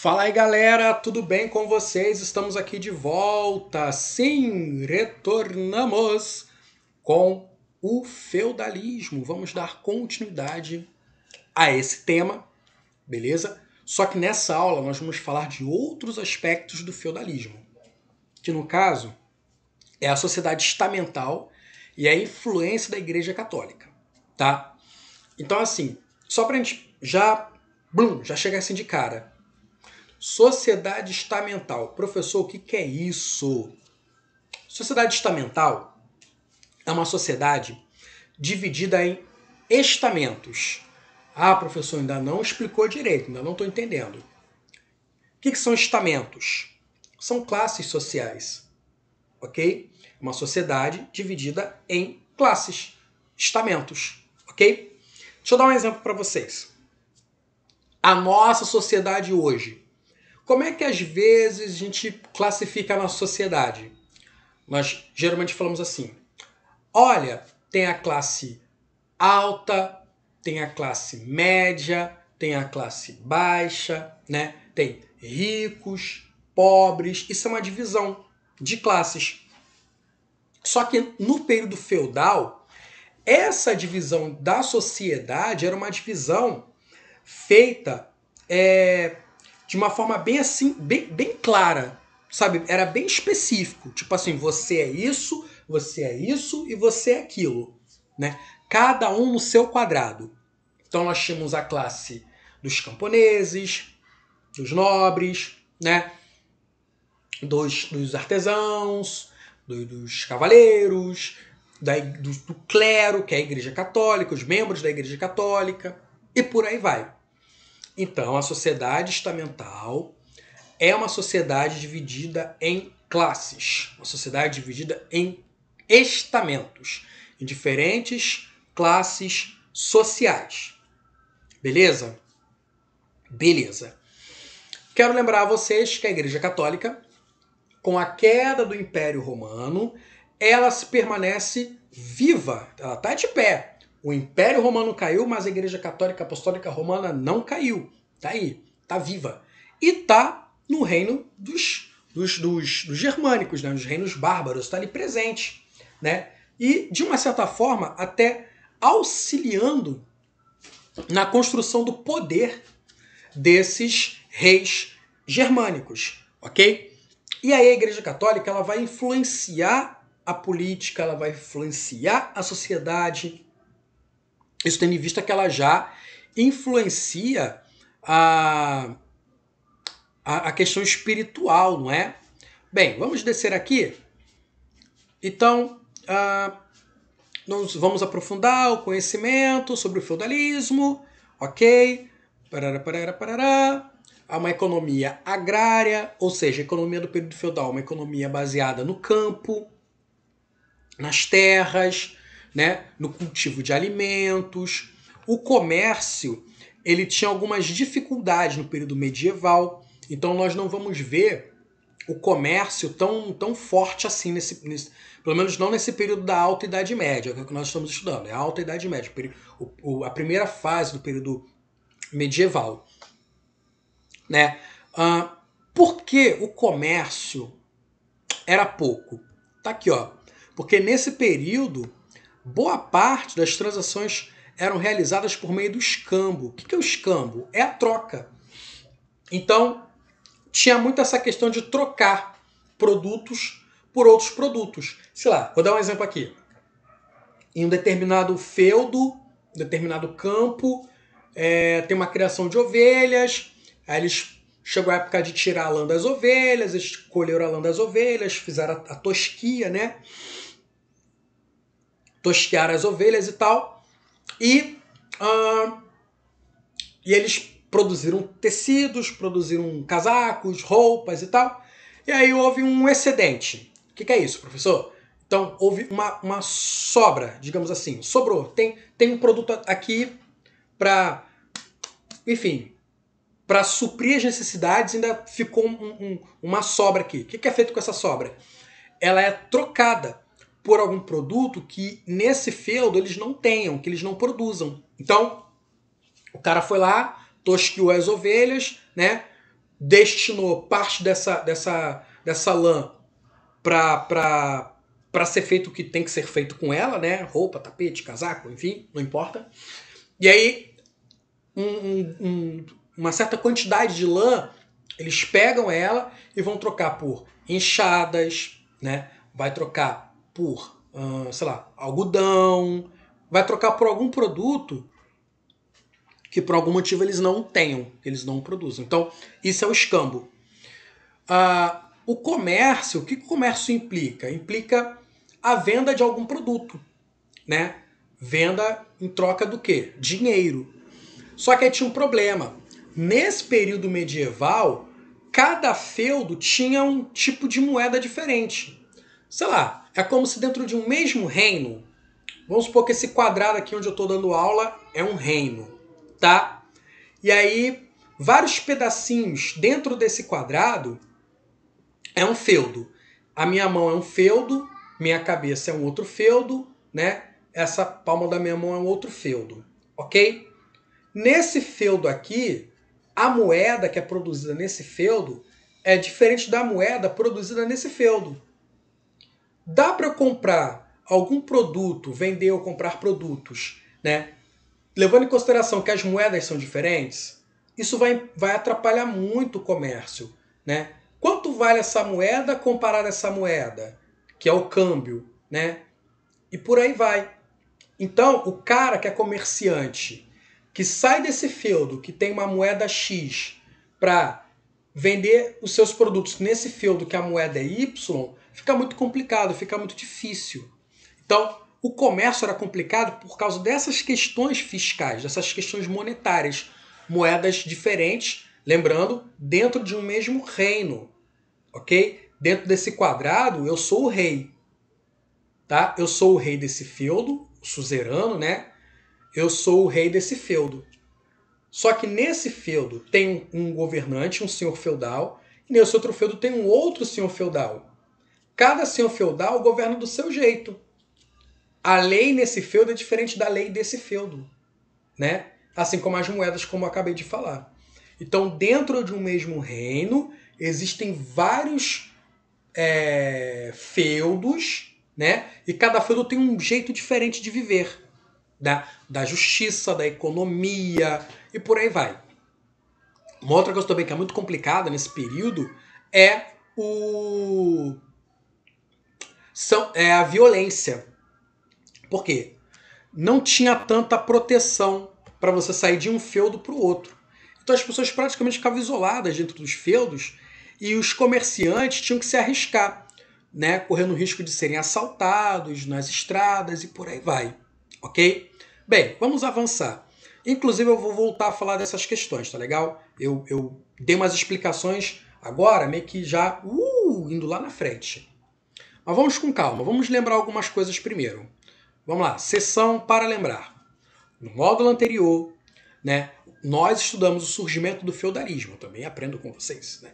Fala aí galera, tudo bem com vocês? Estamos aqui de volta. Sim, retornamos com o feudalismo. Vamos dar continuidade a esse tema, beleza? Só que nessa aula nós vamos falar de outros aspectos do feudalismo, que no caso é a sociedade estamental e a influência da Igreja Católica, tá? Então assim, só pra gente já chegar assim de cara. Sociedade estamental. Professor, o que é isso? Sociedade estamental é uma sociedade dividida em estamentos. Ah, professor, ainda não explicou direito, ainda não estou entendendo. O que são estamentos? São classes sociais, ok? Uma sociedade dividida em classes, estamentos, ok? Deixa eu dar um exemplo para vocês. A nossa sociedade hoje. Como é que às vezes a gente classifica a nossa sociedade? Nós geralmente falamos assim: olha, tem a classe alta, tem a classe média, tem a classe baixa, né? Tem ricos, pobres. Isso é uma divisão de classes. Só que no período feudal, essa divisão da sociedade era uma divisão feita de uma forma bem assim, bem clara, sabe? Era bem específico. Tipo assim, você é isso e você é aquilo, né? Cada um no seu quadrado. Então nós tínhamos a classe dos camponeses, dos nobres, né? Dos artesãos, dos cavaleiros, do clero, que é a Igreja Católica, os membros da Igreja Católica, e por aí vai. Então, a sociedade estamental é uma sociedade dividida em classes, uma sociedade dividida em estamentos, em diferentes classes sociais. Beleza? Beleza. Quero lembrar a vocês que a Igreja Católica, com a queda do Império Romano, ela se permanece viva, ela está de pé. O Império Romano caiu, mas a Igreja Católica Apostólica Romana não caiu. Está aí, está viva. E está no reino dos germânicos, né? Nos reinos bárbaros, está ali presente, né? E, de uma certa forma, até auxiliando na construção do poder desses reis germânicos, ok? E aí a Igreja Católica ela vai influenciar a política, ela vai influenciar a sociedade. Isso tendo em vista que ela já influencia a questão espiritual, não é? Bem, vamos descer aqui. Então, nós vamos aprofundar o conhecimento sobre o feudalismo, ok? Parará. Há uma economia agrária, ou seja, a economia do período feudal, uma economia baseada no campo, nas terras, né, no cultivo de alimentos. O comércio ele tinha algumas dificuldades no período medieval, então nós não vamos ver o comércio tão forte assim, pelo menos não nesse período da Alta Idade Média, que é o que nós estamos estudando, é a Alta Idade Média, a primeira fase do período medieval. Né? Por que o comércio era pouco? Tá aqui, ó. Porque nesse período, boa parte das transações eram realizadas por meio do escambo. O que é o escambo? É a troca. Então, tinha muito essa questão de trocar produtos por outros produtos. Sei lá, vou dar um exemplo aqui. Em um determinado feudo, um determinado campo, tem uma criação de ovelhas, aí eles chegou a época de tirar a lã das ovelhas, eles colheram a lã das ovelhas, fizeram a tosquia, né? Tosquear as ovelhas e tal. E eles produziram tecidos, produziram casacos, roupas e tal. E aí houve um excedente. O que é isso, professor? Então houve uma sobra, digamos assim. Sobrou. Tem um produto aqui para, enfim, para suprir as necessidades, ainda ficou uma sobra aqui. O que é feito com essa sobra? Ela é trocada por algum produto que nesse feudo eles não tenham, que eles não produzam. Então, o cara foi lá, tosquiou as ovelhas, né? destinou parte dessa lã para ser feito o que tem que ser feito com ela, né? Roupa, tapete, casaco, enfim, não importa. E aí, uma certa quantidade de lã, eles pegam ela e vão trocar por enxadas, né? Vai trocar por, sei lá, algodão, vai trocar por algum produto que por algum motivo eles não tenham, que eles não produzem. Então, isso é o escambo. O comércio, o que o comércio implica? Implica a venda de algum produto, né? Venda em troca do quê? Dinheiro. Só que aí tinha um problema. Nesse período medieval, cada feudo tinha um tipo de moeda diferente. Sei lá, é como se dentro de um mesmo reino, vamos supor que esse quadrado aqui onde eu estou dando aula é um reino, tá? E aí, vários pedacinhos dentro desse quadrado é um feudo. A minha mão é um feudo, minha cabeça é um outro feudo, né? Essa palma da minha mão é um outro feudo, ok? Nesse feudo aqui, a moeda que é produzida nesse feudo é diferente da moeda produzida nesse feudo. Dá para eu comprar algum produto, vender ou comprar produtos, né? Levando em consideração que as moedas são diferentes, isso vai atrapalhar muito o comércio, né? Quanto vale essa moeda comparada a essa moeda, que é o câmbio, né? E por aí vai. Então, o cara que é comerciante, que sai desse feudo, que tem uma moeda X, para vender os seus produtos nesse feudo que a moeda é Y, fica muito complicado, fica muito difícil. Então, o comércio era complicado por causa dessas questões fiscais, dessas questões monetárias. Moedas diferentes, lembrando, dentro de um mesmo reino. Ok? Dentro desse quadrado, eu sou o rei. Tá? Eu sou o rei desse feudo, o suzerano, né? Eu sou o rei desse feudo. Só que nesse feudo tem um governante, um senhor feudal, e nesse outro feudo tem um outro senhor feudal. Cada senhor feudal governa do seu jeito. A lei nesse feudo é diferente da lei desse feudo, né? Assim como as moedas, como eu acabei de falar. Então, dentro de um mesmo reino, existem vários feudos, né? E cada feudo tem um jeito diferente de viver. Da justiça, da economia e por aí vai. Uma outra coisa também que é muito complicada nesse período é a violência. Por quê? Não tinha tanta proteção para você sair de um feudo para o outro. Então as pessoas praticamente ficavam isoladas dentro dos feudos e os comerciantes tinham que se arriscar, né? Correndo o risco de serem assaltados nas estradas e por aí vai. Ok? Bem, vamos avançar. Inclusive eu vou voltar a falar dessas questões, tá legal? Eu dei umas explicações agora, meio que já indo lá na frente. Mas vamos com calma, vamos lembrar algumas coisas primeiro. Vamos lá, sessão para lembrar. No módulo anterior, né, nós estudamos o surgimento do feudalismo. Eu também aprendo com vocês. Né?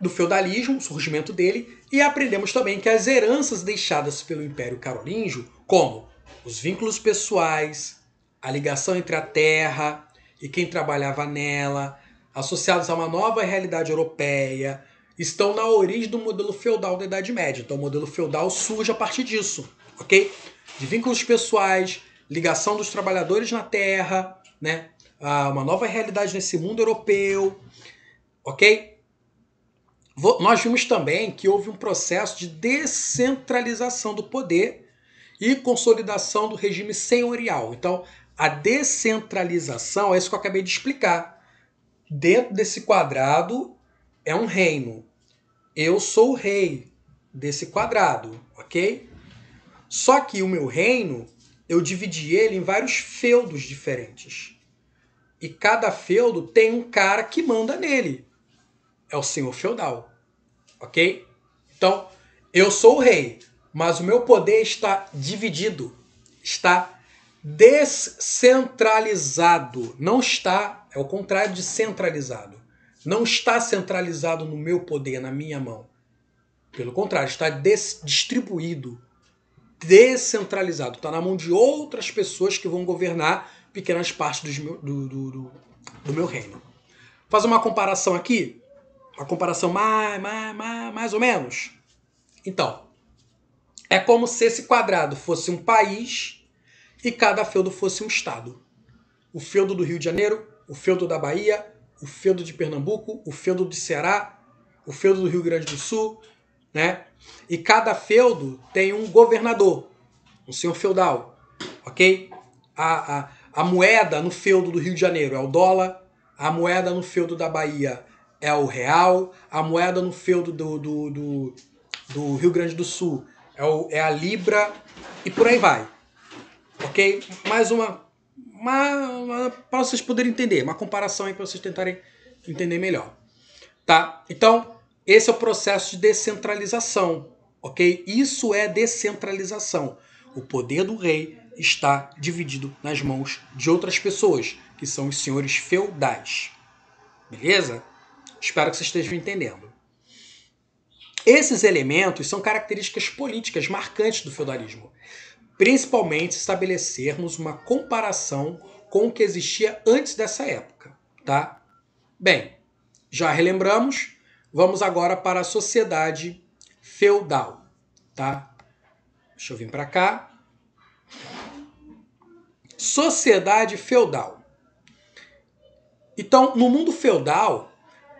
Do feudalismo, o surgimento dele, e aprendemos também que as heranças deixadas pelo Império Carolíngio, como os vínculos pessoais, a ligação entre a terra e quem trabalhava nela, associados a uma nova realidade europeia, estão na origem do modelo feudal da Idade Média. Então o modelo feudal surge a partir disso, ok? De vínculos pessoais, ligação dos trabalhadores na terra, né? Uma nova realidade nesse mundo europeu, ok? Nós vimos também que houve um processo de descentralização do poder e consolidação do regime senhorial. Então, a descentralização é isso que eu acabei de explicar. Dentro desse quadrado é um reino. Eu sou o rei desse quadrado, ok? Só que o meu reino, eu dividi ele em vários feudos diferentes. E cada feudo tem um cara que manda nele. É o senhor feudal, ok? Então, eu sou o rei, mas o meu poder está dividido, está descentralizado. Não está, é o contrário de centralizado. Não está centralizado no meu poder, na minha mão. Pelo contrário, está distribuído, descentralizado. Está na mão de outras pessoas que vão governar pequenas partes do meu reino. Fazer uma comparação aqui, uma comparação mais ou menos. Então, é como se esse quadrado fosse um país e cada feudo fosse um estado. O feudo do Rio de Janeiro, o feudo da Bahia, o feudo de Pernambuco, o feudo do Ceará, o feudo do Rio Grande do Sul, né? E cada feudo tem um governador, um senhor feudal, ok? A moeda no feudo do Rio de Janeiro é o dólar, a moeda no feudo da Bahia é o real, a moeda no feudo do Rio Grande do Sul é a libra e por aí vai, ok? Mais uma para vocês poderem entender, uma comparação aí para vocês tentarem entender melhor, tá? Então, esse é o processo de descentralização, ok? Isso é descentralização. O poder do rei está dividido nas mãos de outras pessoas, que são os senhores feudais. Beleza? Espero que vocês estejam entendendo. Esses elementos são características políticas marcantes do feudalismo, principalmente se estabelecermos uma comparação com o que existia antes dessa época, tá? Bem, já relembramos, vamos agora para a sociedade feudal, tá? Deixa eu vir para cá. Sociedade feudal. Então, no mundo feudal,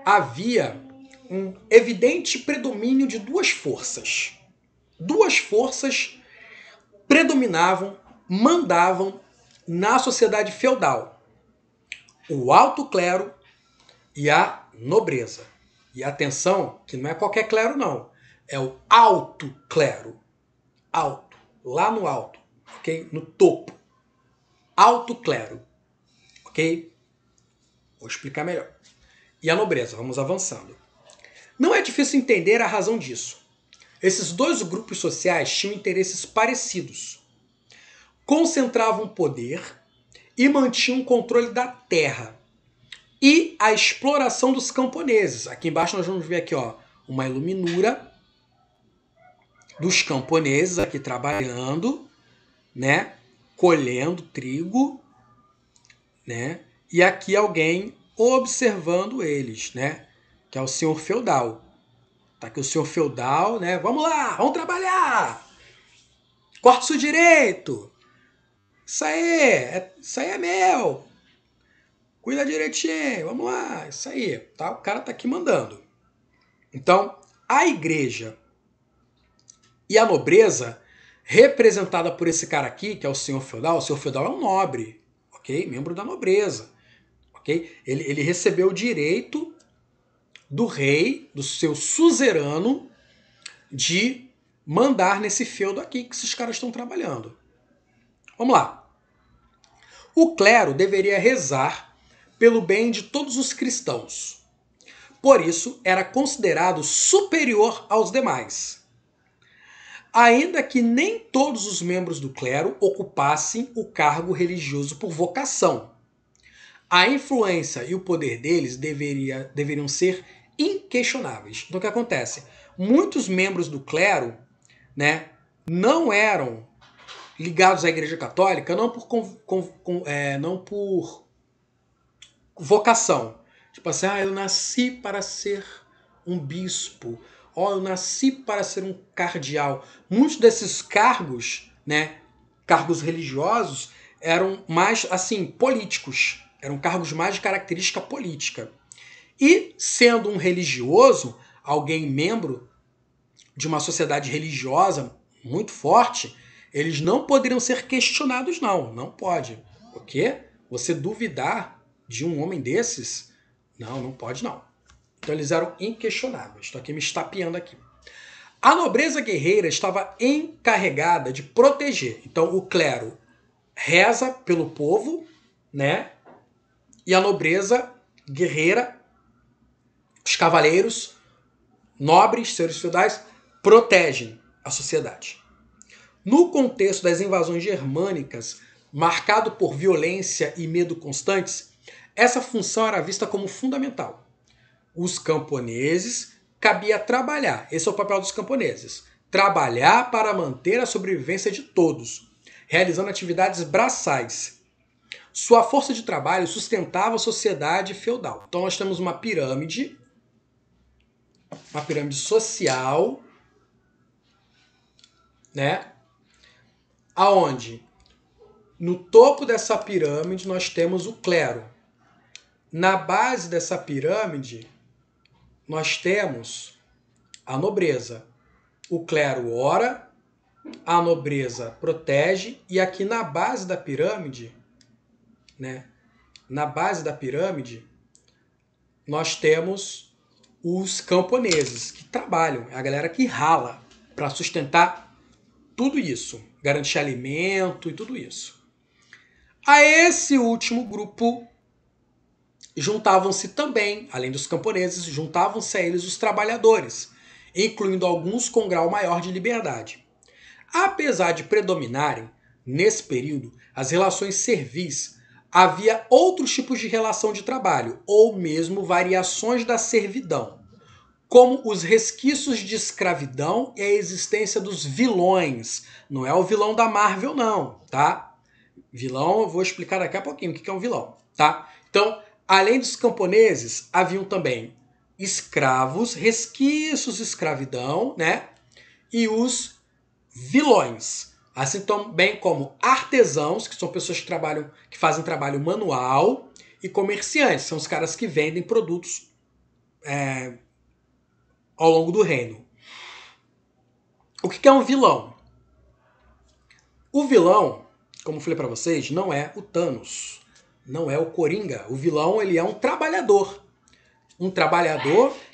havia um evidente predomínio de duas forças. Duas forças predominavam, mandavam na sociedade feudal. O alto clero e a nobreza. E atenção, que não é qualquer clero não, é o alto clero. Alto, lá no alto, ok? No topo. Alto clero, ok? Vou explicar melhor. E a nobreza, vamos avançando. Não é difícil entender a razão disso. Esses dois grupos sociais tinham interesses parecidos. Concentravam poder e mantinham o controle da terra e a exploração dos camponeses. Aqui embaixo nós vamos ver aqui, ó, uma iluminura dos camponeses aqui trabalhando, né, colhendo trigo, né, e aqui alguém observando eles, né, que é o senhor feudal. Tá aqui o senhor feudal, né, vamos lá, vamos trabalhar, corta o direito, isso aí é meu, cuida direitinho, vamos lá, isso aí, tá, o cara tá aqui mandando. Então, a igreja e a nobreza, representada por esse cara aqui, que é o senhor feudal é um nobre, ok? Membro da nobreza, ok? Ele recebeu o direito do rei, do seu suzerano, de mandar nesse feudo aqui que esses caras estão trabalhando. Vamos lá. O clero deveria rezar pelo bem de todos os cristãos. Por isso, era considerado superior aos demais. Ainda que nem todos os membros do clero ocupassem o cargo religioso por vocação. A influência e o poder deles deveriam ser inquestionáveis. Então o que acontece? Muitos membros do clero, né, não eram ligados à Igreja Católica não por vocação. Tipo assim, eu nasci para ser um bispo. Eu nasci para ser um cardeal. Muitos desses cargos, né, cargos religiosos, eram mais, assim, políticos. Eram cargos mais de característica política. E, sendo um religioso, alguém membro de uma sociedade religiosa muito forte, eles não poderiam ser questionados, não. Não pode. O quê? Você duvidar de um homem desses? Não pode, não. Então eles eram inquestionáveis. Estou aqui me estapeando aqui. A nobreza guerreira estava encarregada de proteger. Então o clero reza pelo povo, né? E a nobreza guerreira, os cavaleiros, nobres, senhores feudais, protegem a sociedade. No contexto das invasões germânicas, marcado por violência e medo constantes, essa função era vista como fundamental. Os camponeses cabia trabalhar, esse é o papel dos camponeses, trabalhar para manter a sobrevivência de todos, realizando atividades braçais. Sua força de trabalho sustentava a sociedade feudal. Então nós temos uma pirâmide social, né? Aonde no topo dessa pirâmide nós temos o clero. Na base dessa pirâmide nós temos a nobreza. O clero ora, a nobreza protege, e aqui na base da pirâmide, né? Na base da pirâmide nós temos os camponeses, que trabalham, é a galera que rala para sustentar tudo isso, garantir alimento e tudo isso. A esse último grupo juntavam-se também, além dos camponeses, juntavam-se a eles os trabalhadores, incluindo alguns com grau maior de liberdade. Apesar de predominarem, nesse período, as relações servis, havia outros tipos de relação de trabalho, ou mesmo variações da servidão, como os resquícios de escravidão e a existência dos vilões. Não é o vilão da Marvel, não, tá? Vilão, eu vou explicar daqui a pouquinho o que é um vilão, tá? Então, além dos camponeses, haviam também escravos, resquícios de escravidão, né? E os vilões, assim também como artesãos, que são pessoas que fazem trabalho manual, e comerciantes, são os caras que vendem produtos ao longo do reino. O que é um vilão? O vilão, como eu falei para vocês, não é o Thanos, não é o Coringa. O vilão, ele é um trabalhador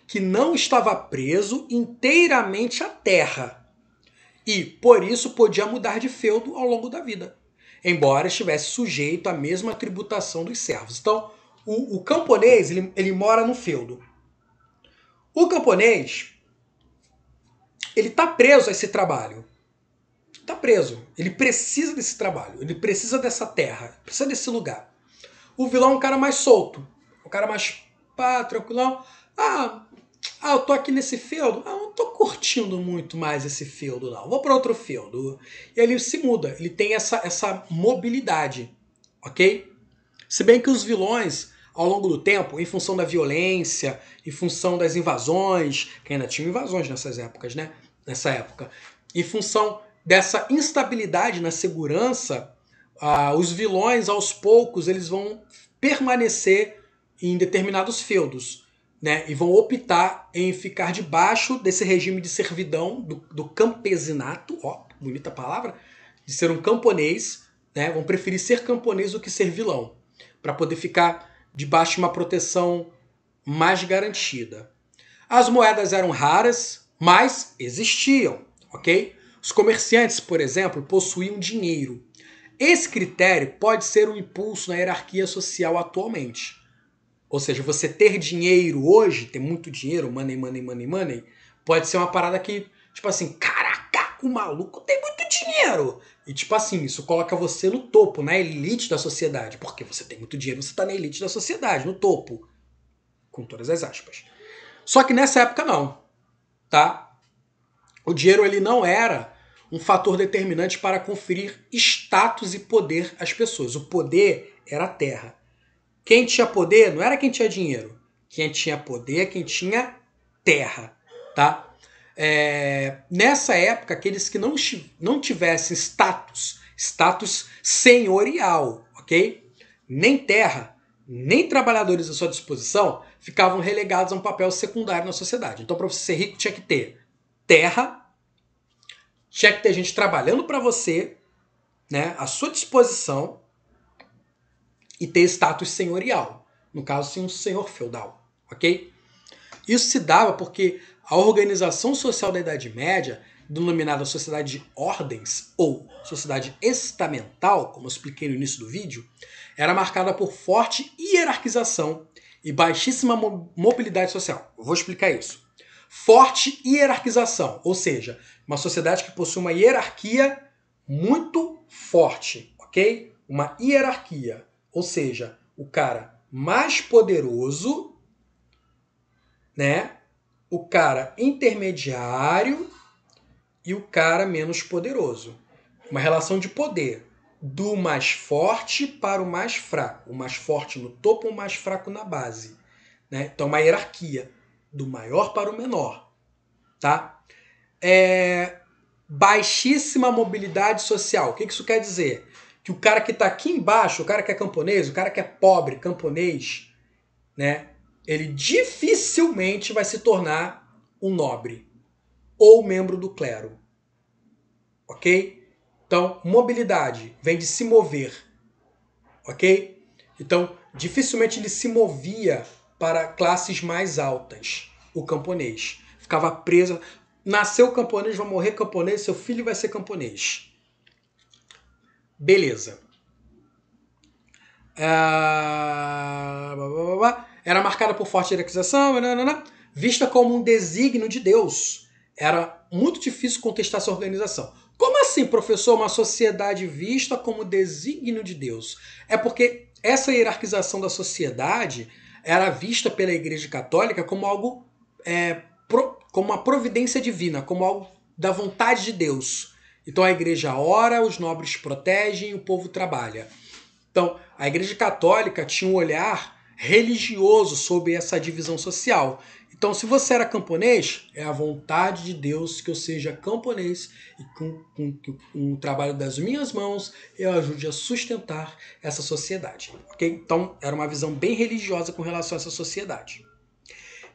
que não estava preso inteiramente à terra e, por isso, podia mudar de feudo ao longo da vida, embora estivesse sujeito à mesma tributação dos servos. Então, o camponês, ele mora no feudo. O camponês, ele está preso a esse trabalho. Está preso. Ele precisa desse trabalho. Ele precisa dessa terra. Precisa desse lugar. O vilão é um cara mais solto. Um cara mais tranquilão. Eu tô aqui nesse feudo. Não tô curtindo muito mais esse feudo, não. Vou para outro feudo. E ele se muda. Ele tem essa mobilidade. Ok? Se bem que os vilões, ao longo do tempo, em função da violência, em função das invasões, que ainda tinham invasões nessas épocas, né? Nessa época. Em função dessa instabilidade na segurança, os vilões, aos poucos, eles vão permanecer em determinados feudos, né? E vão optar em ficar debaixo desse regime de servidão, do campesinato, ó, bonita palavra, de ser um camponês, né? Vão preferir ser camponês do que ser vilão, para poder ficar debaixo de uma proteção mais garantida. As moedas eram raras, mas existiam, ok? Os comerciantes, por exemplo, possuíam dinheiro. Esse critério pode ser um impulso na hierarquia social atualmente. Ou seja, você ter dinheiro hoje, ter muito dinheiro, money, money, money, money, pode ser uma parada que, tipo assim, caraca, o maluco tem muito dinheiro. E tipo assim, isso coloca você no topo, na elite da sociedade. Porque você tem muito dinheiro, você tá na elite da sociedade, no topo. Com todas as aspas. Só que nessa época não, tá? O dinheiro, ele não era um fator determinante para conferir status e poder às pessoas. O poder era a terra. Quem tinha poder não era quem tinha dinheiro. Quem tinha poder é quem tinha terra, tá? Nessa época, aqueles que não tivessem status senhorial, ok? Nem terra, nem trabalhadores à sua disposição, ficavam relegados a um papel secundário na sociedade. Então, para você ser rico, tinha que ter terra, tinha que ter gente trabalhando para você, né, à sua disposição, e ter status senhorial. No caso, sim, um senhor feudal, ok? Isso se dava porque a organização social da Idade Média, denominada sociedade de ordens ou sociedade estamental, como eu expliquei no início do vídeo, era marcada por forte hierarquização e baixíssima mobilidade social. Eu vou explicar isso. Forte hierarquização, ou seja, uma sociedade que possui uma hierarquia muito forte, ok? Uma hierarquia, ou seja, o cara mais poderoso, né? O cara intermediário e o cara menos poderoso. Uma relação de poder. do mais forte para o mais fraco. O mais forte no topo, o mais fraco na base. Né? Então, uma hierarquia do maior para o menor. Tá? Baixíssima mobilidade social. O que isso quer dizer? Que o cara que está aqui embaixo, o cara que é camponês, o cara que é pobre, camponês, né? Ele dificilmente vai se tornar um nobre ou membro do clero. Ok? Então, mobilidade vem de se mover. Ok? Então, dificilmente ele se movia para classes mais altas, o camponês. Ficava preso. Nasceu camponês, vai morrer camponês, seu filho vai ser camponês. Beleza. Era marcada por forte hierarquização, vista como um desígnio de Deus. Era muito difícil contestar essa organização. Como assim, professor, uma sociedade vista como desígnio de Deus? É porque essa hierarquização da sociedade era vista pela Igreja Católica como algo, como uma providência divina, como algo da vontade de Deus. Então a Igreja ora, os nobres protegem, o povo trabalha. Então, a Igreja Católica tinha um olhar religioso sobre essa divisão social. Então, se você era camponês, é a vontade de Deus que eu seja camponês e com o trabalho das minhas mãos eu ajude a sustentar essa sociedade. Okay? Então, era uma visão bem religiosa com relação a essa sociedade.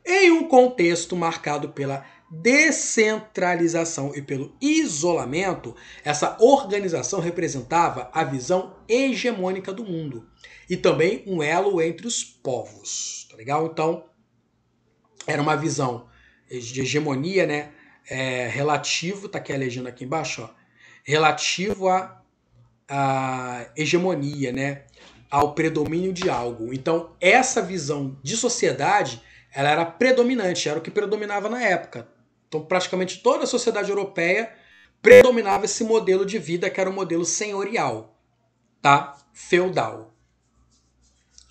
Em um contexto marcado pela descentralização e pelo isolamento, essa organização representava a visão hegemônica do mundo e também um elo entre os povos, tá legal? Então, era uma visão de hegemonia, né? Relativo, tá aqui a legenda aqui embaixo, ó, relativo à hegemonia, né? Ao predomínio de algo. Então, essa visão de sociedade, ela era predominante, era o que predominava na época. Então, praticamente toda a sociedade europeia predominava esse modelo de vida, que era o modelo senhorial, tá? Feudal.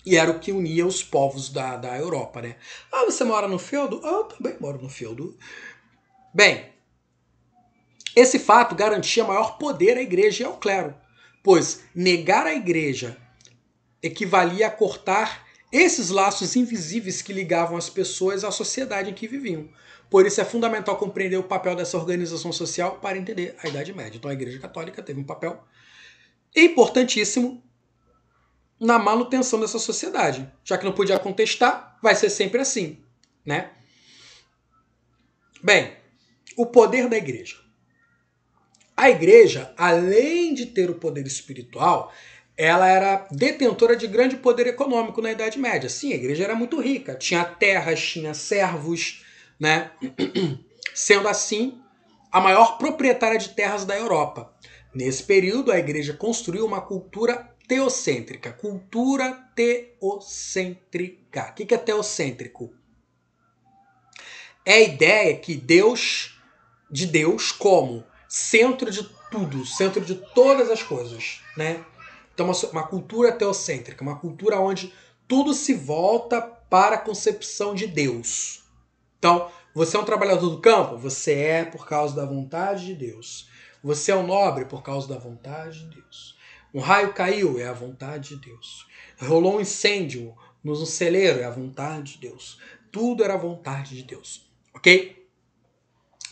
E era o que unia os povos da Europa, né? Ah, você mora no feudo? Ah, eu também moro no feudo. Bem, esse fato garantia maior poder à igreja e ao clero, pois negar a igreja equivalia a cortar esses laços invisíveis que ligavam as pessoas à sociedade em que viviam. Por isso é fundamental compreender o papel dessa organização social para entender a Idade Média. Então a Igreja Católica teve um papel importantíssimo na manutenção dessa sociedade. Já que não podia contestar, vai ser sempre assim, né? Bem, o poder da igreja. A igreja, além de ter o poder espiritual, ela era detentora de grande poder econômico na Idade Média. Sim, a igreja era muito rica, tinha terras, tinha servos, né? Sendo assim, a maior proprietária de terras da Europa. Nesse período, a igreja construiu uma cultura teocêntrica. Cultura teocêntrica. O que é teocêntrico? É a ideia que de Deus como centro de tudo, centro de todas as coisas, né? Então, uma cultura teocêntrica, uma cultura onde tudo se volta para a concepção de Deus. Então, você é um trabalhador do campo? Você é por causa da vontade de Deus. Você é um nobre por causa da vontade de Deus. Um raio caiu, é a vontade de Deus. Rolou um incêndio no celeiro, é a vontade de Deus. Tudo era a vontade de Deus. Ok?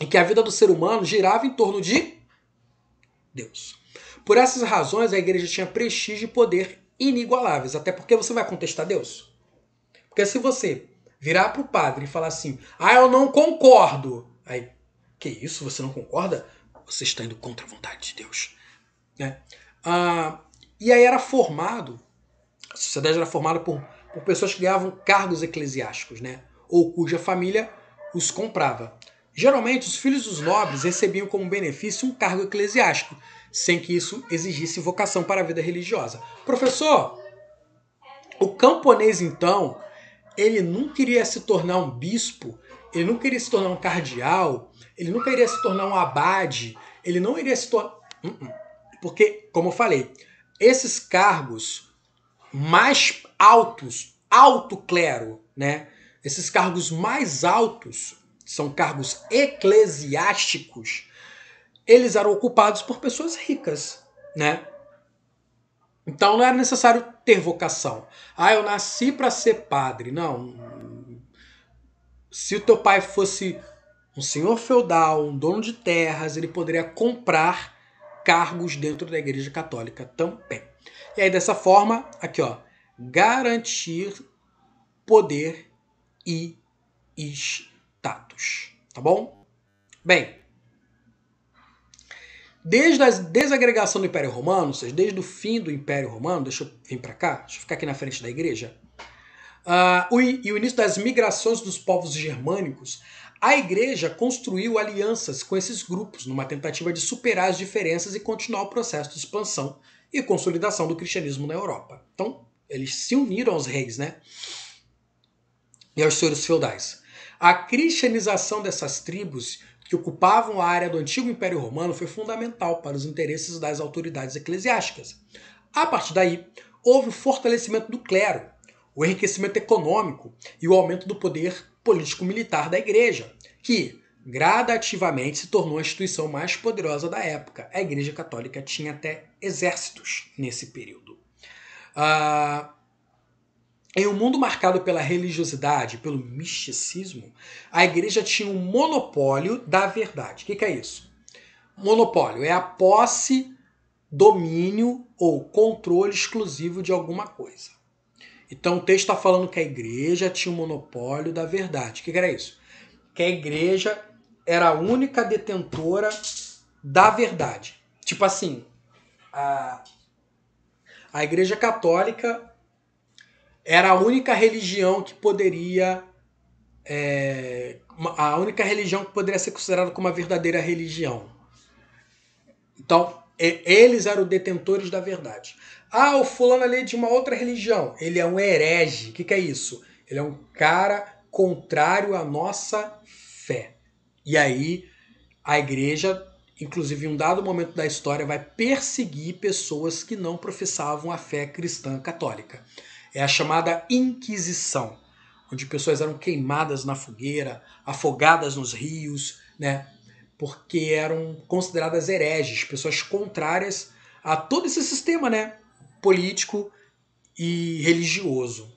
E que a vida do ser humano girava em torno de Deus. Por essas razões, a igreja tinha prestígio e poder inigualáveis. Até porque você vai contestar Deus. Porque se você virar para o padre e falar assim, eu não concordo. Aí, que isso? Você não concorda? Você está indo contra a vontade de Deus. Né? E aí a sociedade era formada por pessoas que ganhavam cargos eclesiásticos, né? Ou cuja família os comprava. Geralmente, os filhos dos nobres recebiam como benefício um cargo eclesiástico, sem que isso exigisse vocação para a vida religiosa. Professor, o camponês, então, ele nunca iria se tornar um bispo, ele nunca iria se tornar um cardeal, ele nunca iria se tornar um abade, ele não iria se tornar... Porque, como eu falei, esses cargos mais altos, alto clero, né? Esses cargos mais altos, são cargos eclesiásticos, eles eram ocupados por pessoas ricas, né? Então não era necessário ter vocação. Ah, eu nasci para ser padre. Não. Se o teu pai fosse um senhor feudal, um dono de terras, ele poderia comprar cargos dentro da Igreja Católica também. E aí, dessa forma, aqui ó, garantir poder e status. Tá bom? Bem, desde a desagregação do Império Romano, ou seja, desde o fim do Império Romano, deixa eu vir para cá, deixa eu ficar aqui na frente da igreja, e o início das migrações dos povos germânicos, a igreja construiu alianças com esses grupos numa tentativa de superar as diferenças e continuar o processo de expansão e consolidação do cristianismo na Europa. Então, eles se uniram aos reis, né? E aos senhores feudais. A cristianização dessas tribos que ocupavam a área do antigo Império Romano foi fundamental para os interesses das autoridades eclesiásticas. A partir daí, houve o fortalecimento do clero, o enriquecimento econômico e o aumento do poder político-militar da igreja, que gradativamente se tornou a instituição mais poderosa da época. A Igreja Católica tinha até exércitos nesse período. Em um mundo marcado pela religiosidade, pelo misticismo, a igreja tinha um monopólio da verdade. O que é isso? Monopólio é a posse, domínio ou controle exclusivo de alguma coisa. Então o texto está falando que a igreja tinha um monopólio da verdade. O que era isso? Que a igreja era a única detentora da verdade. Tipo assim, a igreja católica era a única religião que poderia a única religião que poderia ser considerada como a verdadeira religião. Então, eles eram detentores da verdade. Ah, o fulano ali é de uma outra religião. Ele é um herege. O que é isso? Ele é um cara contrário à nossa fé. E aí, a igreja, inclusive em um dado momento da história, vai perseguir pessoas que não professavam a fé cristã católica. É a chamada Inquisição, onde pessoas eram queimadas na fogueira, afogadas nos rios, né? Porque eram consideradas hereges, pessoas contrárias a todo esse sistema, né? Político e religioso.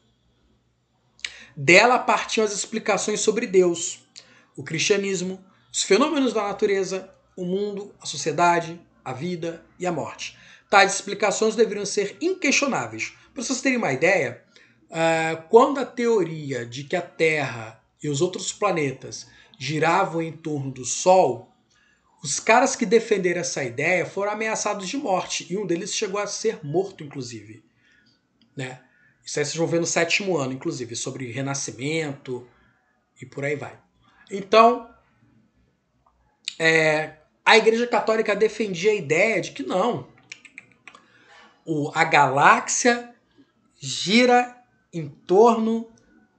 Dela partiam as explicações sobre Deus, o cristianismo, os fenômenos da natureza, o mundo, a sociedade, a vida e a morte. Tais explicações deveriam ser inquestionáveis. Para vocês terem uma ideia, quando a teoria de que a Terra e os outros planetas giravam em torno do Sol, os caras que defenderam essa ideia foram ameaçados de morte, e um deles chegou a ser morto, inclusive. Né? Isso aí vocês vão ver no 7º ano, inclusive, sobre renascimento e por aí vai. Então, a Igreja Católica defendia a ideia de que não. A galáxia gira em torno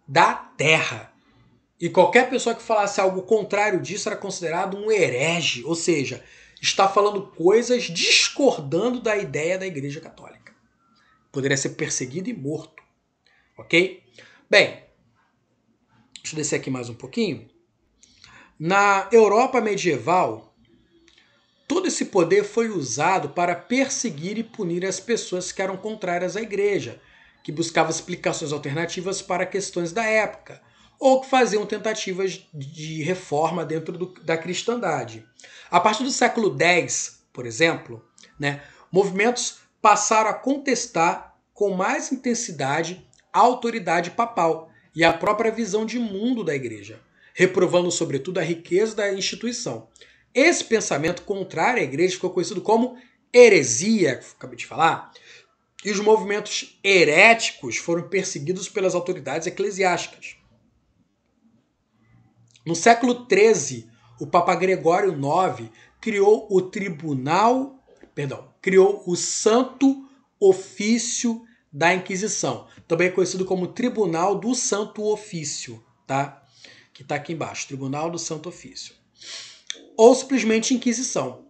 da Terra. E qualquer pessoa que falasse algo contrário disso era considerado um herege, ou seja, está falando coisas discordando da ideia da Igreja Católica. Poderia ser perseguido e morto. Ok? Bem, deixa eu descer aqui mais um pouquinho. Na Europa medieval, todo esse poder foi usado para perseguir e punir as pessoas que eram contrárias à igreja, que buscavam explicações alternativas para questões da época, ou que faziam tentativas de reforma dentro da cristandade. A partir do século X, por exemplo, né, movimentos passaram a contestar com mais intensidade a autoridade papal e a própria visão de mundo da igreja, reprovando sobretudo a riqueza da instituição. Esse pensamento contrário à igreja ficou conhecido como heresia, que eu acabei de falar, e os movimentos heréticos foram perseguidos pelas autoridades eclesiásticas. No século XIII, o Papa Gregório IX criou criou o Santo Ofício da Inquisição, também conhecido como Tribunal do Santo Ofício, tá? Que está aqui embaixo, Tribunal do Santo Ofício. Ou simplesmente Inquisição.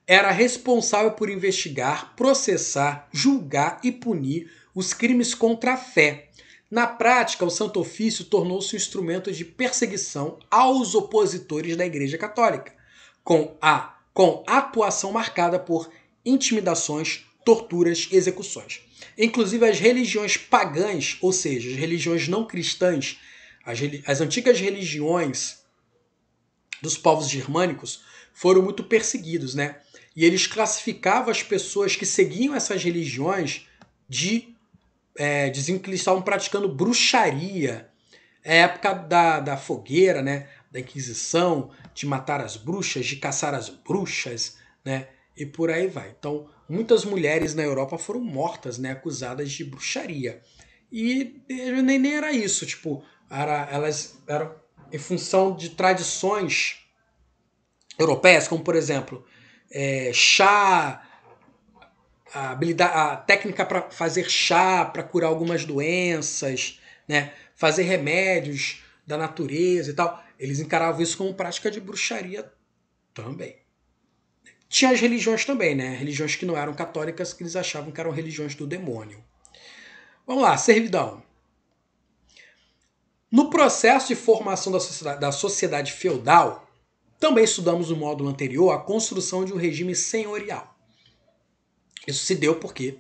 Era responsável por investigar, processar, julgar e punir os crimes contra a fé. Na prática, o Santo Ofício tornou-se um instrumento de perseguição aos opositores da Igreja Católica, com atuação marcada por intimidações, torturas e execuções. Inclusive as religiões pagãs, ou seja, as religiões não cristãs, as antigas religiões dos povos germânicos foram muito perseguidos, né? E eles classificavam as pessoas que seguiam essas religiões diziam que eles estavam praticando bruxaria. É a época da fogueira, né? Da Inquisição, de matar as bruxas, de caçar as bruxas, né? E por aí vai. Então, muitas mulheres na Europa foram mortas, né? Acusadas de bruxaria. E nem era isso, tipo, elas eram em função de tradições europeias, como por exemplo, chá, a técnica para fazer chá, para curar algumas doenças, né? Fazer remédios da natureza e tal. Eles encaravam isso como prática de bruxaria também. Tinha as religiões também, né? Religiões que não eram católicas, que eles achavam que eram religiões do demônio. Vamos lá, servidão. No processo de formação da sociedade feudal, também estudamos no módulo anterior a construção de um regime senhorial. Isso se deu porque,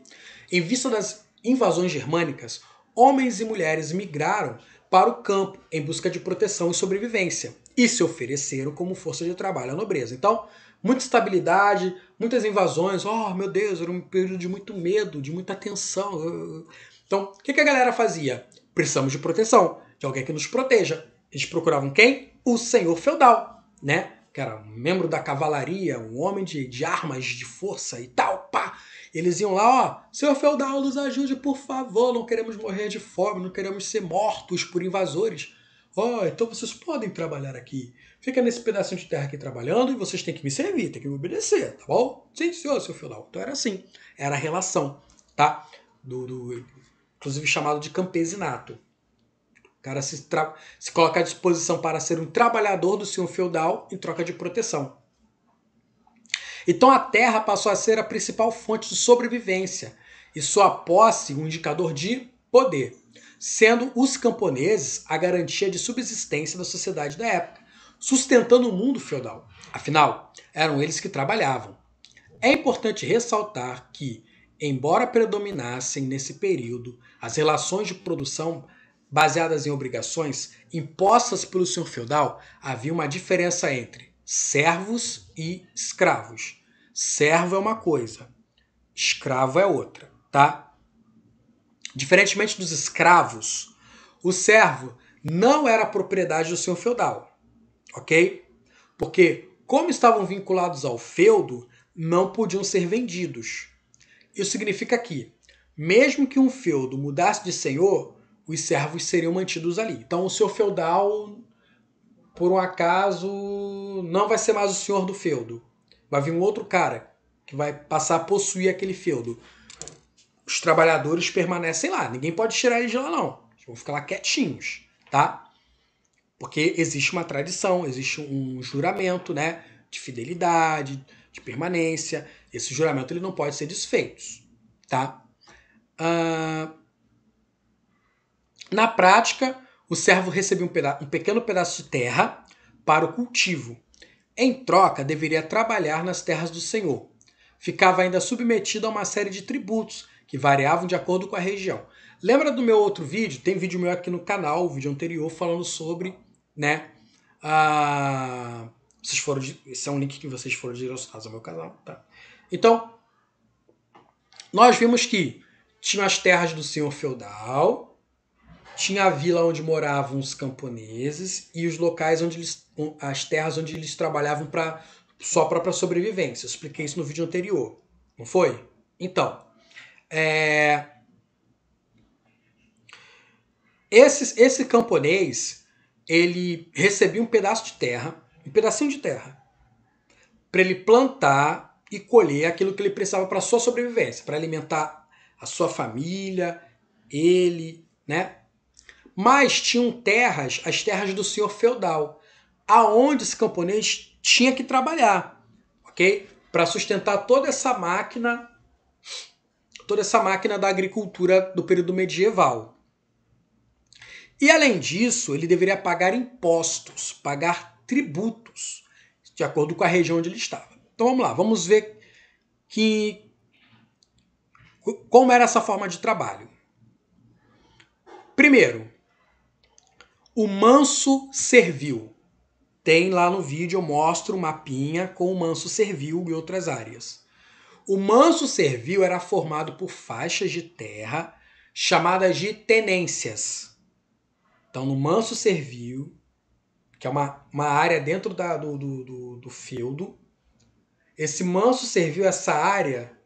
em vista das invasões germânicas, homens e mulheres migraram para o campo em busca de proteção e sobrevivência e se ofereceram como força de trabalho à nobreza. Então, muita estabilidade, muitas invasões. Oh, meu Deus, era um período de muito medo, de muita tensão. Então, o que a galera fazia? Precisamos de proteção, de alguém que nos proteja. Eles procuravam quem? O senhor feudal, né? Que era um membro da cavalaria, um homem de armas, de força e tal, pá. Eles iam lá, ó, senhor feudal, nos ajude, por favor, não queremos morrer de fome, não queremos ser mortos por invasores. Ó, então vocês podem trabalhar aqui. Fica nesse pedacinho de terra aqui trabalhando e vocês têm que me servir, têm que me obedecer, tá bom? Sim, senhor feudal. Então era assim, era a relação, tá? Inclusive chamado de campesinato. O cara se coloca à disposição para ser um trabalhador do senhor feudal em troca de proteção. Então a terra passou a ser a principal fonte de sobrevivência e sua posse um indicador de poder, sendo os camponeses a garantia de subsistência da sociedade da época, sustentando o mundo feudal. Afinal, eram eles que trabalhavam. É importante ressaltar que, embora predominassem nesse período as relações de produção baseadas em obrigações impostas pelo senhor feudal, havia uma diferença entre servos e escravos. Servo é uma coisa, escravo é outra, tá? Diferentemente dos escravos, o servo não era propriedade do senhor feudal, ok? Porque, como estavam vinculados ao feudo, não podiam ser vendidos. Isso significa que, mesmo que um feudo mudasse de senhor, os servos seriam mantidos ali. Então, o senhor feudal, por um acaso, não vai ser mais o senhor do feudo. Vai vir um outro cara que vai passar a possuir aquele feudo. Os trabalhadores permanecem lá. Ninguém pode tirar eles de lá, não. Eles vão ficar lá quietinhos, tá? Porque existe uma tradição, existe um juramento, né? De fidelidade, de permanência. Esse juramento ele não pode ser desfeito, tá? Na prática, o servo recebia um pequeno pedaço de terra para o cultivo. Em troca, deveria trabalhar nas terras do senhor. Ficava ainda submetido a uma série de tributos que variavam de acordo com a região. Lembra do meu outro vídeo? Tem vídeo meu aqui no canal, o vídeo anterior, falando sobre, né? Esse é um link que vocês foram direcionados ao meu canal, tá? Então, nós vimos que tinha as terras do senhor feudal, tinha a vila onde moravam os camponeses e os locais as terras onde eles trabalhavam para sua própria sobrevivência. Eu expliquei isso no vídeo anterior, não foi? Então, esse camponês, ele recebia um pedaço de terra, um pedacinho de terra, para ele plantar e colher aquilo que ele precisava para sua sobrevivência, para alimentar a sua família, ele, né? Mas tinham terras, as terras do senhor feudal, aonde esse camponês tinha que trabalhar, ok? Para sustentar toda essa máquina da agricultura do período medieval. E além disso, ele deveria pagar impostos, pagar tributos, de acordo com a região onde ele estava. Então vamos lá, vamos ver que Como era essa forma de trabalho? Primeiro, o manso servil. Tem lá no vídeo, eu mostro um mapinha com o manso servil e outras áreas. O manso servil era formado por faixas de terra chamadas de tenências. Então, no manso servil, que é uma área dentro do feudo, esse manso servil, essa área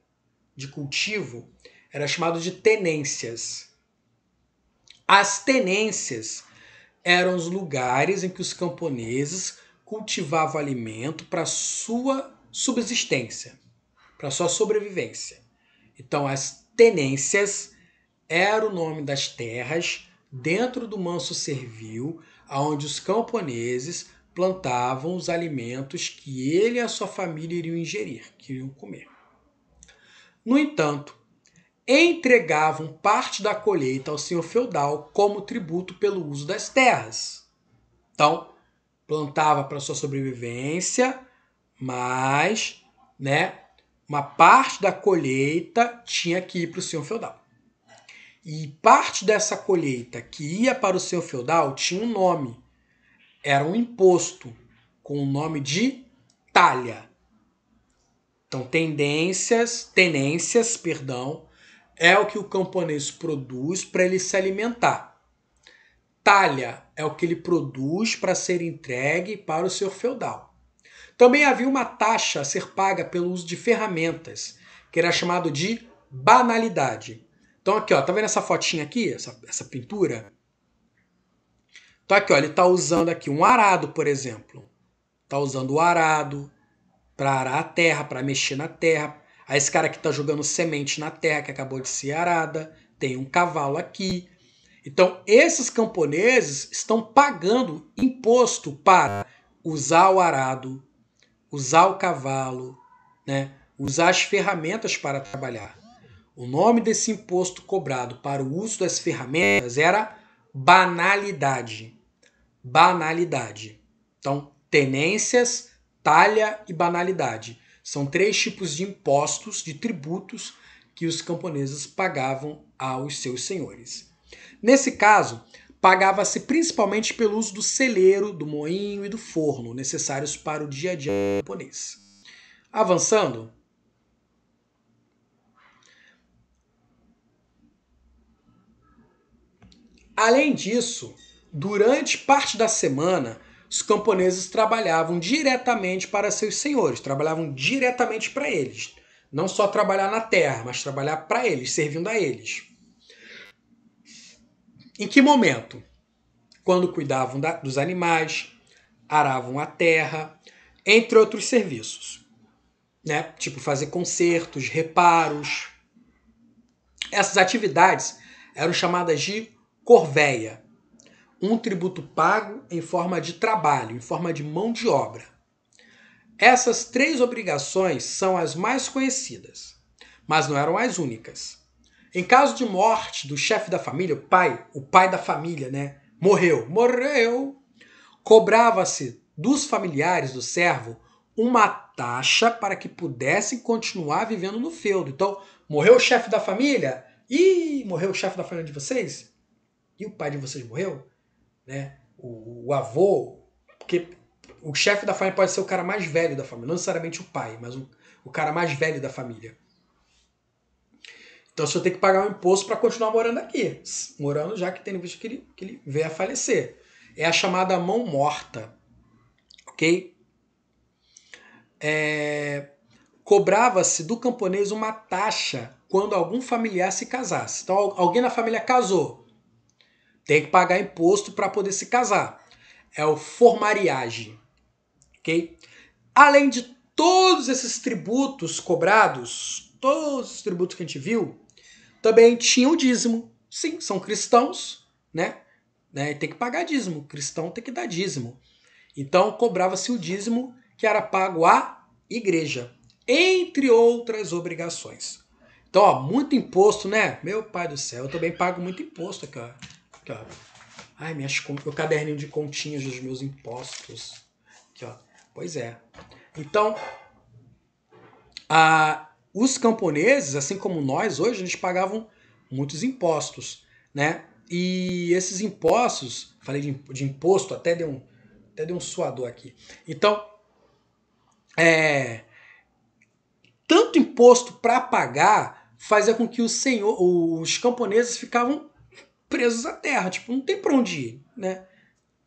de cultivo, era chamado de tenências. As tenências eram os lugares em que os camponeses cultivavam alimento para sua subsistência, para sua sobrevivência. Então, as tenências era o nome das terras dentro do manso servil, onde os camponeses plantavam os alimentos que ele e a sua família iriam ingerir, que iriam comer. No entanto, entregavam parte da colheita ao senhor feudal como tributo pelo uso das terras. Então, plantava para sua sobrevivência, mas, uma parte da colheita tinha que ir para o senhor feudal. E parte dessa colheita que ia para o senhor feudal tinha um nome. Era um imposto com o nome de talha. Então, tenências, é o que o camponês produz para ele se alimentar. Talha é o que ele produz para ser entregue para o senhor feudal. Também havia uma taxa a ser paga pelo uso de ferramentas, que era chamado de banalidade. Então aqui, ó, tá vendo essa fotinha aqui, essa pintura? Então aqui, ó, ele está usando aqui um arado, por exemplo. Está usando o arado para arar a terra, para mexer na terra. Aí esse cara aqui está jogando semente na terra que acabou de ser arada. Tem um cavalo aqui. Então esses camponeses estão pagando imposto para usar o arado, usar o cavalo, usar as ferramentas para trabalhar. O nome desse imposto cobrado para o uso das ferramentas era banalidade. Banalidade. Então, tenências, talha e banalidade. São 3 tipos de impostos, de tributos que os camponeses pagavam aos seus senhores. Nesse caso, pagava-se principalmente pelo uso do celeiro, do moinho e do forno, necessários para o dia a dia camponês. Avançando, além disso, durante parte da semana, os camponeses trabalhavam diretamente para seus senhores, trabalhavam diretamente para eles. Não só trabalhar na terra, mas trabalhar para eles, servindo a eles. Em que momento? Quando cuidavam dos animais, aravam a terra, entre outros serviços. Tipo fazer consertos, reparos. Essas atividades eram chamadas de corvéia. Um tributo pago em forma de trabalho, em forma de mão de obra. Essas 3 obrigações são as mais conhecidas, mas não eram as únicas. Em caso de morte do chefe da família, o pai da família, morreu, cobrava-se dos familiares do servo uma taxa para que pudessem continuar vivendo no feudo. Então, morreu o chefe da família? Morreu o chefe da família de vocês? E o pai de vocês morreu? O avô, porque o chefe da família pode ser o cara mais velho da família, não necessariamente o pai, mas o cara mais velho da família. Então o senhor tem que pagar um imposto para continuar morando aqui, morando já que tem visto que ele veio a falecer. É a chamada mão morta, ok? Cobrava-se do camponês uma taxa quando algum familiar se casasse. Então alguém na família casou, tem que pagar imposto para poder se casar. É o formariage. Okay? Além de todos esses tributos cobrados, todos os tributos que a gente viu, também tinha o dízimo. Sim, são cristãos, tem que pagar dízimo. Cristão tem que dar dízimo. Então cobrava-se o dízimo que era pago à igreja, entre outras obrigações. Então, muito imposto, Meu pai do céu, eu também pago muito imposto aqui, ó. Ai, meu caderninho de continhas dos meus impostos. Aqui, ó. Pois é. Então, os camponeses, assim como nós hoje, eles pagavam muitos impostos, né? E esses impostos, falei de imposto, até deu um suador aqui. Então, tanto imposto para pagar fazia com que os camponeses ficavam presos à terra, tipo, não tem para onde ir, né?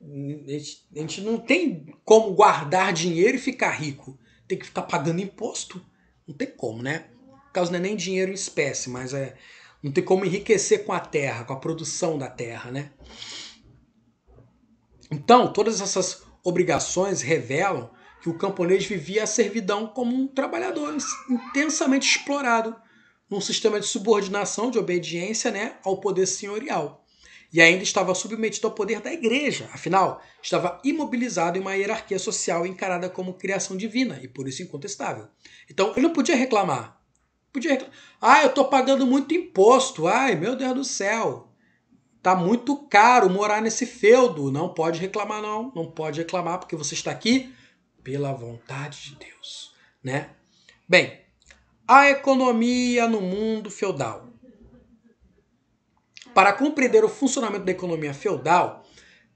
A gente não tem como guardar dinheiro e ficar rico. Tem que ficar pagando imposto. Não tem como, né? No caso, não é nem dinheiro em espécie, mas não tem como enriquecer com a terra, com a produção da terra, né? Então, todas essas obrigações revelam que o camponês vivia a servidão como um trabalhador intensamente explorado num sistema de subordinação, de obediência, né, ao poder senhorial. E ainda estava submetido ao poder da igreja, afinal, estava imobilizado em uma hierarquia social encarada como criação divina e por isso incontestável. Então, ele não podia reclamar. Ah, eu estou pagando muito imposto. Ai, meu Deus do céu. Tá muito caro morar nesse feudo. Não pode reclamar, não. Não pode reclamar porque você está aqui pela vontade de Deus, né? Bem, a economia no mundo feudal. Para compreender o funcionamento da economia feudal,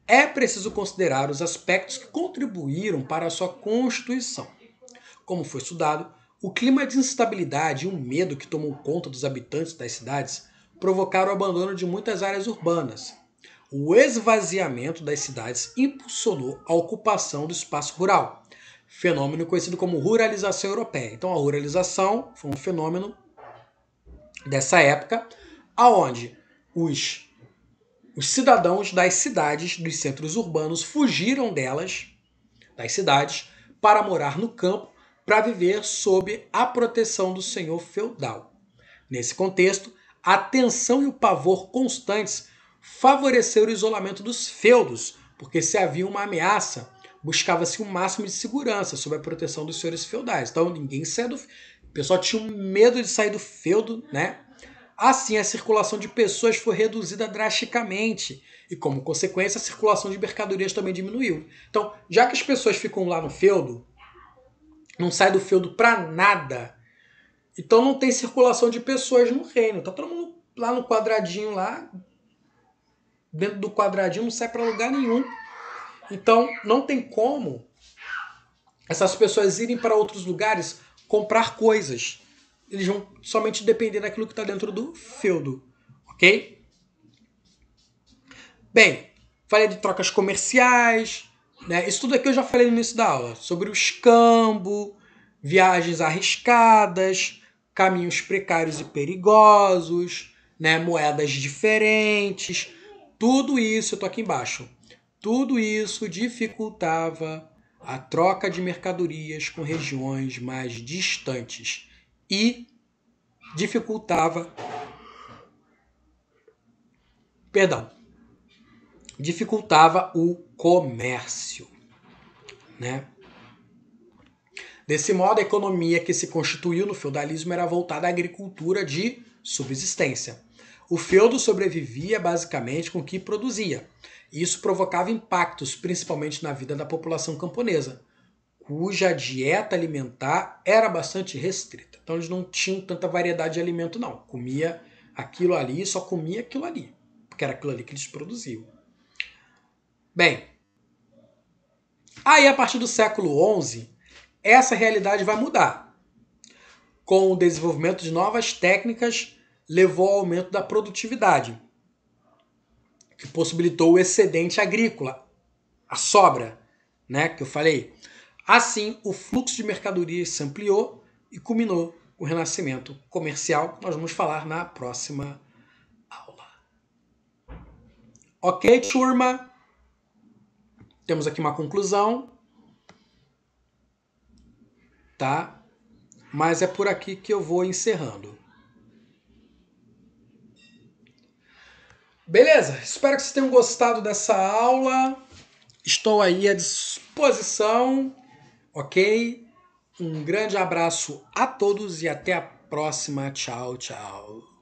é preciso considerar os aspectos que contribuíram para a sua constituição. Como foi estudado, o clima de instabilidade e o medo que tomou conta dos habitantes das cidades provocaram o abandono de muitas áreas urbanas. O esvaziamento das cidades impulsionou a ocupação do espaço rural, fenômeno conhecido como ruralização europeia. Então a ruralização foi um fenômeno dessa época, aonde os cidadãos das cidades, dos centros urbanos, fugiram delas, das cidades, para morar no campo, para viver sob a proteção do senhor feudal. Nesse contexto, a tensão e o pavor constantes favoreceram o isolamento dos feudos, porque se havia uma ameaça, buscava-se o máximo de segurança sob a proteção dos senhores feudais. Então ninguém saía do... O pessoal tinha medo de sair do feudo, né? Assim, a circulação de pessoas foi reduzida drasticamente e, como consequência, a circulação de mercadorias também diminuiu. Então, já que as pessoas ficam lá no feudo, não saem do feudo para nada, então não tem circulação de pessoas no reino. Tá todo mundo lá no quadradinho lá, dentro do quadradinho, não sai para lugar nenhum. Então, não tem como essas pessoas irem para outros lugares comprar coisas. Eles vão somente depender daquilo que está dentro do feudo, ok? Bem, falei de trocas comerciais, né? Isso tudo aqui eu já falei no início da aula, sobre o escambo, viagens arriscadas, caminhos precários e perigosos, né? Moedas diferentes, tudo isso, eu tô aqui embaixo, tudo isso dificultava a troca de mercadorias com regiões mais distantes e dificultava o comércio, né? Desse modo, a economia que se constituiu no feudalismo era voltada à agricultura de subsistência. O feudo sobrevivia basicamente com o que produzia. E isso provocava impactos, principalmente na vida da população camponesa, cuja dieta alimentar era bastante restrita. Então eles não tinham tanta variedade de alimento, não. Comia aquilo ali e só comia aquilo ali, porque era aquilo ali que eles produziam. Bem, aí a partir do século XI, essa realidade vai mudar. Com o desenvolvimento de novas técnicas, levou ao aumento da produtividade, que possibilitou o excedente agrícola, a sobra, né, que eu falei. Assim, o fluxo de mercadorias se ampliou e culminou o renascimento comercial, que nós vamos falar na próxima aula. Ok, turma? Temos aqui uma conclusão, tá? Mas é por aqui que eu vou encerrando. Beleza? Espero que vocês tenham gostado dessa aula. Estou aí à disposição, ok? Um grande abraço a todos e até a próxima. Tchau, tchau.